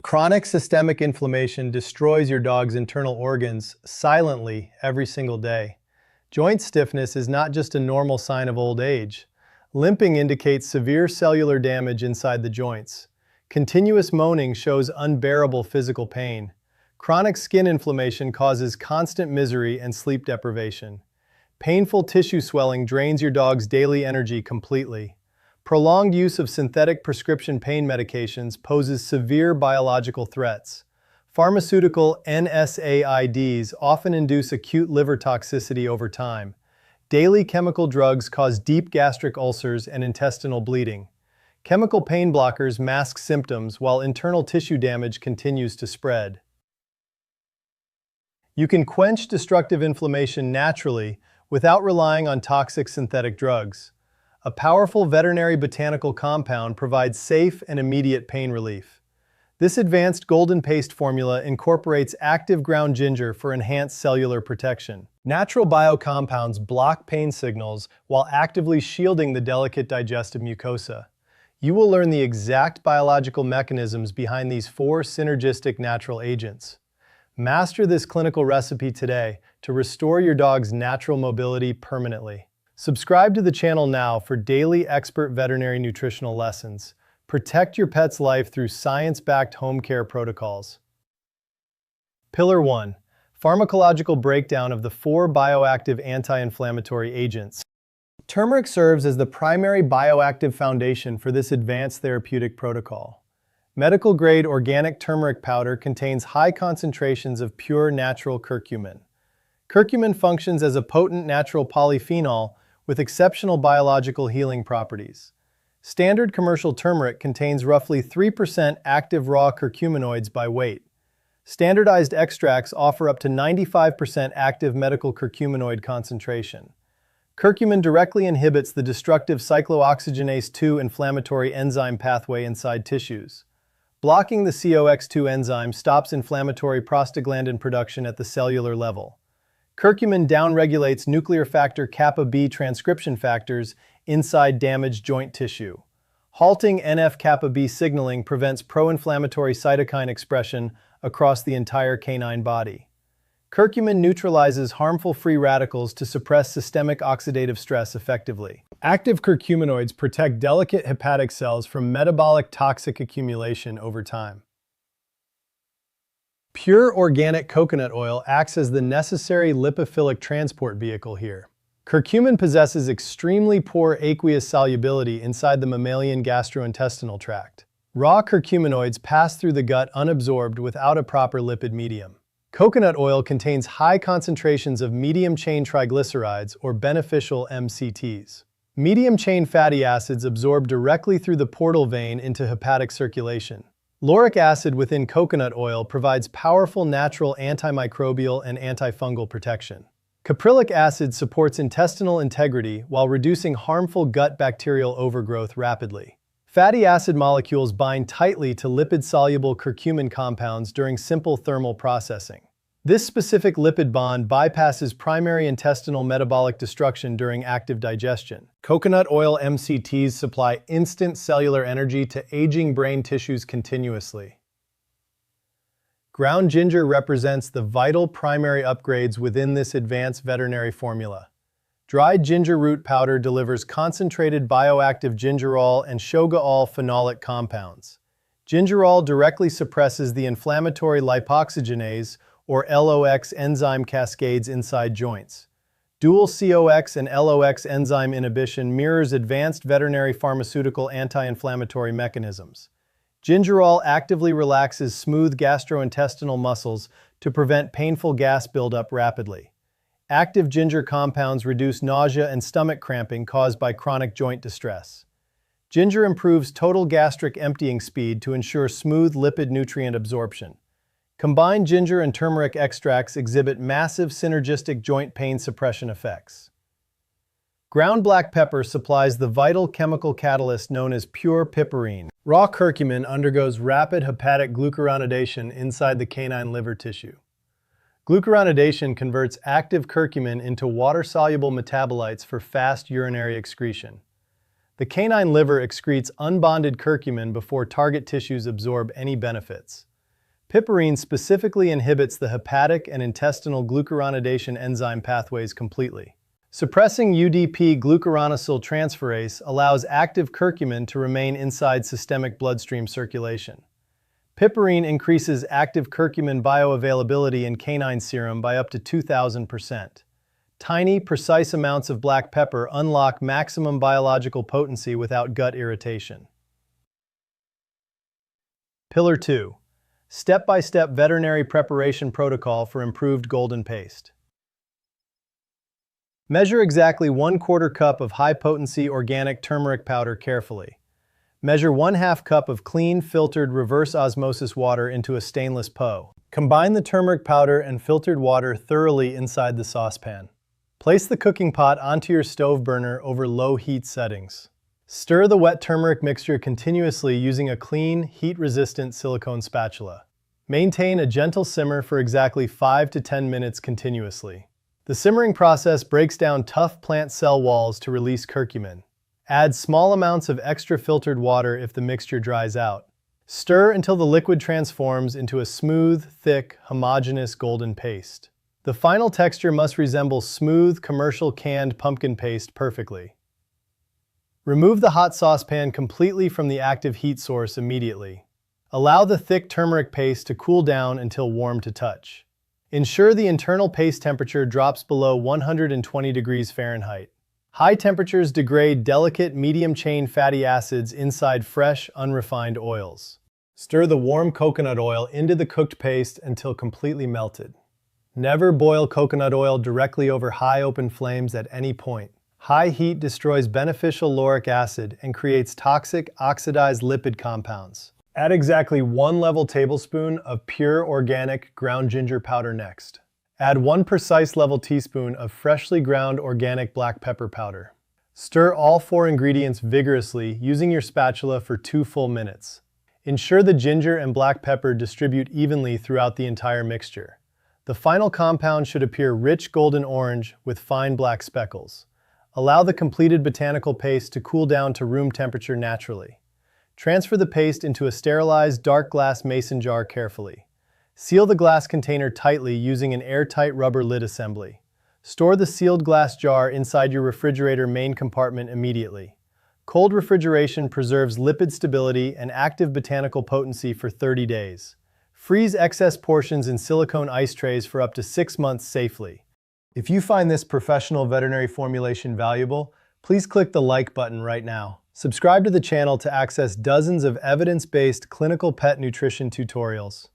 Chronic systemic inflammation destroys your dog's internal organs silently every single day. Joint stiffness is not just a normal sign of old age. Limping indicates severe cellular damage inside the joints. Continuous moaning shows unbearable physical pain. Chronic skin inflammation causes constant misery and sleep deprivation. Painful tissue swelling drains your dog's daily energy completely. Prolonged use of synthetic prescription pain medications poses severe biological threats. Pharmaceutical NSAIDs often induce acute liver toxicity over time. Daily chemical drugs cause deep gastric ulcers and intestinal bleeding. Chemical pain blockers mask symptoms while internal tissue damage continues to spread. You can quench destructive inflammation naturally without relying on toxic synthetic drugs. A powerful veterinary botanical compound provides safe and immediate pain relief. This advanced golden paste formula incorporates active ground ginger for enhanced cellular protection. Natural biocompounds block pain signals while actively shielding the delicate digestive mucosa. You will learn the exact biological mechanisms behind these 4 synergistic natural agents. Master this clinical recipe today to restore your dog's natural mobility permanently. Subscribe to the channel now for daily expert veterinary nutritional lessons. Protect your pet's life through science-backed home care protocols. Pillar 1. Pharmacological breakdown of the 4 bioactive anti-inflammatory agents. Turmeric serves as the primary bioactive foundation for this advanced therapeutic protocol. Medical-grade organic turmeric powder contains high concentrations of pure natural curcumin. Curcumin functions as a potent natural polyphenol with exceptional biological healing properties. Standard commercial turmeric contains roughly 3% active raw curcuminoids by weight. Standardized extracts offer up to 95% active medical curcuminoid concentration. Curcumin directly inhibits the destructive cyclooxygenase 2 inflammatory enzyme pathway inside tissues. Blocking the COX2 enzyme stops inflammatory prostaglandin production at the cellular level. Curcumin downregulates nuclear factor kappa B transcription factors inside damaged joint tissue. Halting NF-kappa B signaling prevents pro-inflammatory cytokine expression across the entire canine body. Curcumin neutralizes harmful free radicals to suppress systemic oxidative stress effectively. Active curcuminoids protect delicate hepatic cells from metabolic toxic accumulation over time. Pure organic coconut oil acts as the necessary lipophilic transport vehicle here. Curcumin possesses extremely poor aqueous solubility inside the mammalian gastrointestinal tract. Raw curcuminoids pass through the gut unabsorbed without a proper lipid medium. Coconut oil contains high concentrations of medium-chain triglycerides, or beneficial MCTs. Medium-chain fatty acids absorb directly through the portal vein into hepatic circulation. Lauric acid within coconut oil provides powerful natural antimicrobial and antifungal protection. Caprylic acid supports intestinal integrity while reducing harmful gut bacterial overgrowth rapidly. Fatty acid molecules bind tightly to lipid-soluble curcumin compounds during simple thermal processing. This specific lipid bond bypasses primary intestinal metabolic destruction during active digestion. Coconut oil MCTs supply instant cellular energy to aging brain tissues continuously. Ground ginger represents the vital primary upgrades within this advanced veterinary formula. Dried ginger root powder delivers concentrated bioactive gingerol and shogaol phenolic compounds. Gingerol directly suppresses the inflammatory lipoxygenase, or LOX enzyme cascades inside joints. Dual COX and LOX enzyme inhibition mirrors advanced veterinary pharmaceutical anti-inflammatory mechanisms. Gingerol actively relaxes smooth gastrointestinal muscles to prevent painful gas buildup rapidly. Active ginger compounds reduce nausea and stomach cramping caused by chronic joint distress. Ginger improves total gastric emptying speed to ensure smooth lipid nutrient absorption. Combined ginger and turmeric extracts exhibit massive synergistic joint pain suppression effects. Ground black pepper supplies the vital chemical catalyst known as pure piperine. Raw curcumin undergoes rapid hepatic glucuronidation inside the canine liver tissue. Glucuronidation converts active curcumin into water-soluble metabolites for fast urinary excretion. The canine liver excretes unbonded curcumin before target tissues absorb any benefits. Piperine specifically inhibits the hepatic and intestinal glucuronidation enzyme pathways completely. Suppressing UDP glucuronylyl transferase allows active curcumin to remain inside systemic bloodstream circulation. Piperine increases active curcumin bioavailability in canine serum by up to 2,000%. Tiny, precise amounts of black pepper unlock maximum biological potency without gut irritation. Pillar 2. Step-by-step veterinary preparation protocol for improved golden paste. Measure exactly 1/4 cup of high-potency organic turmeric powder carefully. Measure 1/2 cup of clean, filtered, reverse osmosis water into a stainless pot. Combine the turmeric powder and filtered water thoroughly inside the saucepan. Place the cooking pot onto your stove burner over low heat settings. Stir the wet turmeric mixture continuously using a clean, heat-resistant silicone spatula. Maintain a gentle simmer for exactly 5 to 10 minutes continuously. The simmering process breaks down tough plant cell walls to release curcumin. Add small amounts of extra filtered water if the mixture dries out. Stir until the liquid transforms into a smooth, thick, homogeneous golden paste. The final texture must resemble smooth, commercial canned pumpkin paste perfectly. Remove the hot saucepan completely from the active heat source immediately. Allow the thick turmeric paste to cool down until warm to touch. Ensure the internal paste temperature drops below 120 degrees Fahrenheit. High temperatures degrade delicate medium-chain fatty acids inside fresh, unrefined oils. Stir the warm coconut oil into the cooked paste until completely melted. Never boil coconut oil directly over high open flames at any point. High heat destroys beneficial lauric acid and creates toxic, oxidized lipid compounds. Add exactly 1 level tablespoon of pure organic ground ginger powder next. Add 1 precise level teaspoon of freshly ground organic black pepper powder. Stir all 4 ingredients vigorously using your spatula for 2 full minutes. Ensure the ginger and black pepper distribute evenly throughout the entire mixture. The final compound should appear rich golden orange with fine black speckles. Allow the completed botanical paste to cool down to room temperature naturally. Transfer the paste into a sterilized dark glass mason jar carefully. Seal the glass container tightly using an airtight rubber lid assembly. Store the sealed glass jar inside your refrigerator main compartment immediately. Cold refrigeration preserves lipid stability and active botanical potency for 30 days. Freeze excess portions in silicone ice trays for up to 6 months safely. If you find this professional veterinary formulation valuable, please click the like button right now. Subscribe to the channel to access dozens of evidence-based clinical pet nutrition tutorials.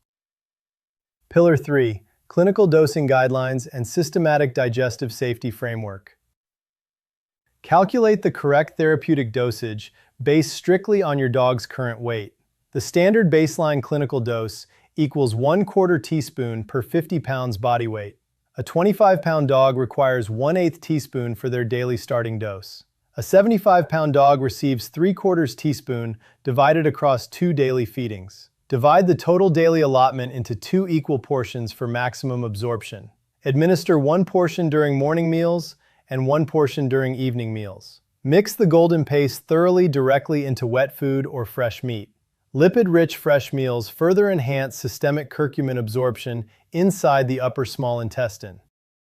Pillar 3. Clinical dosing guidelines and systematic digestive safety framework. Calculate the correct therapeutic dosage based strictly on your dog's current weight. The standard baseline clinical dose equals 1/4 teaspoon per 50 pounds body weight. A 25-pound dog requires 1/8 teaspoon for their daily starting dose. A 75-pound dog receives 3/4 teaspoon divided across 2 daily feedings. Divide the total daily allotment into 2 equal portions for maximum absorption. Administer 1 portion during morning meals and 1 portion during evening meals. Mix the golden paste thoroughly directly into wet food or fresh meat. Lipid-rich fresh meals further enhance systemic curcumin absorption inside the upper small intestine.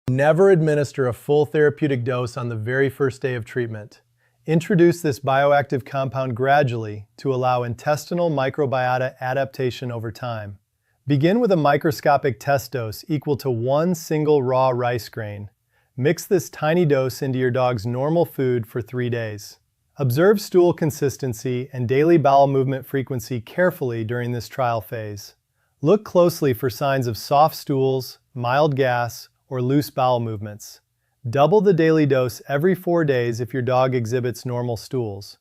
Never administer a full therapeutic dose on the very first day of treatment. Introduce this bioactive compound gradually to allow intestinal microbiota adaptation over time. Begin with a microscopic test dose equal to 1 single raw rice grain. Mix this tiny dose into your dog's normal food for 3 days. Observe stool consistency and daily bowel movement frequency carefully during this trial phase. Look closely for signs of soft stools, mild gas, or loose bowel movements. Double the daily dose every 4 days if your dog exhibits normal stools.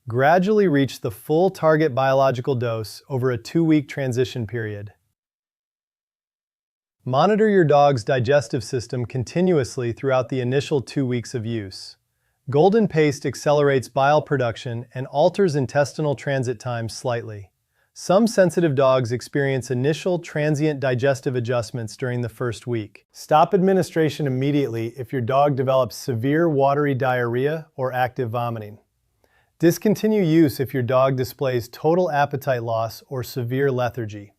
Gradually reach the full target biological dose over a 2-week transition period. Monitor your dog's digestive system continuously throughout the initial 2 weeks of use. Golden paste accelerates bile production and alters intestinal transit times slightly. Some sensitive dogs experience initial transient digestive adjustments during the first week. Stop administration immediately if your dog develops severe watery diarrhea or active vomiting. Discontinue use if your dog displays total appetite loss or severe lethargy.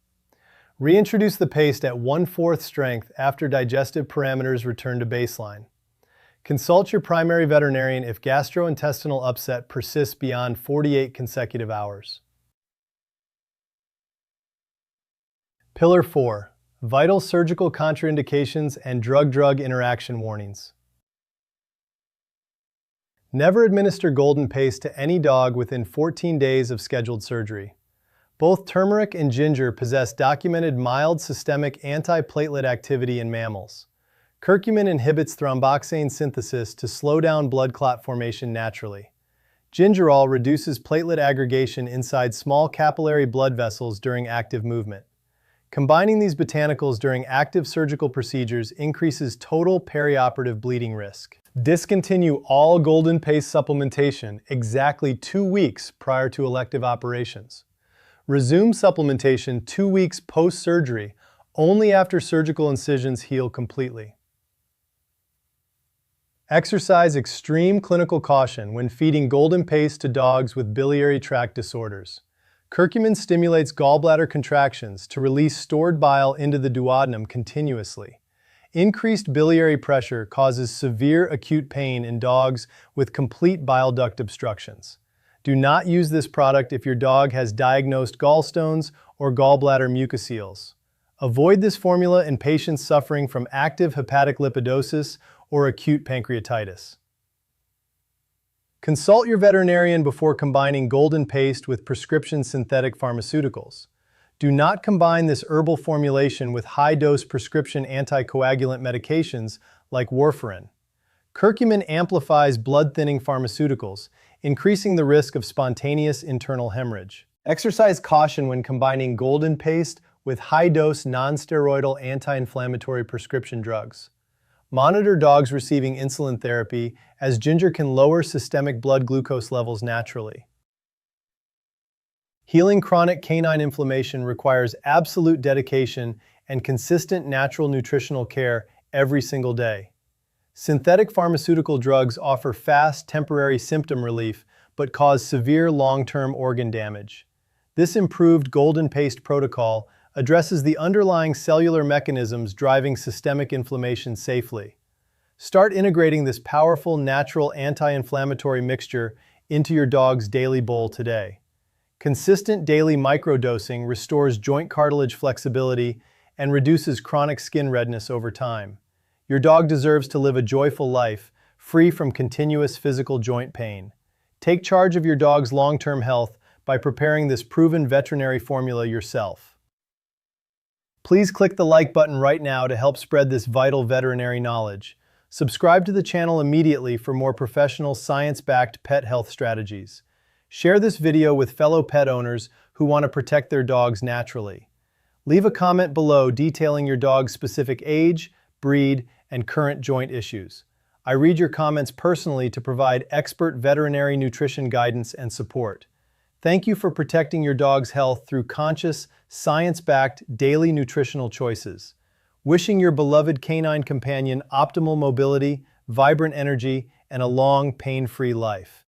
Reintroduce the paste at 1/4 strength after digestive parameters return to baseline. Consult your primary veterinarian if gastrointestinal upset persists beyond 48 consecutive hours. Pillar 4. Vital surgical contraindications and drug-drug interaction warnings. Never administer golden paste to any dog within 14 days of scheduled surgery. Both turmeric and ginger possess documented mild systemic antiplatelet activity in mammals. Curcumin inhibits thromboxane synthesis to slow down blood clot formation naturally. Gingerol reduces platelet aggregation inside small capillary blood vessels during active movement. Combining these botanicals during active surgical procedures increases total perioperative bleeding risk. Discontinue all golden paste supplementation exactly 2 weeks prior to elective operations. Resume supplementation 2 weeks post-surgery, only after surgical incisions heal completely. Exercise extreme clinical caution when feeding golden paste to dogs with biliary tract disorders. Curcumin stimulates gallbladder contractions to release stored bile into the duodenum continuously. Increased biliary pressure causes severe acute pain in dogs with complete bile duct obstructions. Do not use this product if your dog has diagnosed gallstones or gallbladder mucoceles. Avoid this formula in patients suffering from active hepatic lipidosis or acute pancreatitis. Consult your veterinarian before combining golden paste with prescription synthetic pharmaceuticals. Do not combine this herbal formulation with high-dose prescription anticoagulant medications like warfarin. Curcumin amplifies blood-thinning pharmaceuticals, increasing the risk of spontaneous internal hemorrhage. Exercise caution when combining golden paste with high-dose non-steroidal anti-inflammatory prescription drugs. Monitor dogs receiving insulin therapy, as ginger can lower systemic blood glucose levels naturally. Healing chronic canine inflammation requires absolute dedication and consistent natural nutritional care every single day. Synthetic pharmaceutical drugs offer fast, temporary symptom relief, but cause severe long-term organ damage. This improved golden paste protocol addresses the underlying cellular mechanisms driving systemic inflammation safely. Start integrating this powerful, natural anti-inflammatory mixture into your dog's daily bowl today. Consistent daily microdosing restores joint cartilage flexibility and reduces chronic skin redness over time. Your dog deserves to live a joyful life, free from continuous physical joint pain. Take charge of your dog's long-term health by preparing this proven veterinary formula yourself. Please click the like button right now to help spread this vital veterinary knowledge. Subscribe to the channel immediately for more professional, science-backed pet health strategies. Share this video with fellow pet owners who want to protect their dogs naturally. Leave a comment below detailing your dog's specific age, breed, and current joint issues. I read your comments personally to provide expert veterinary nutrition guidance and support. Thank you for protecting your dog's health through conscious, science-backed daily nutritional choices. Wishing your beloved canine companion optimal mobility, vibrant energy, and a long, pain-free life.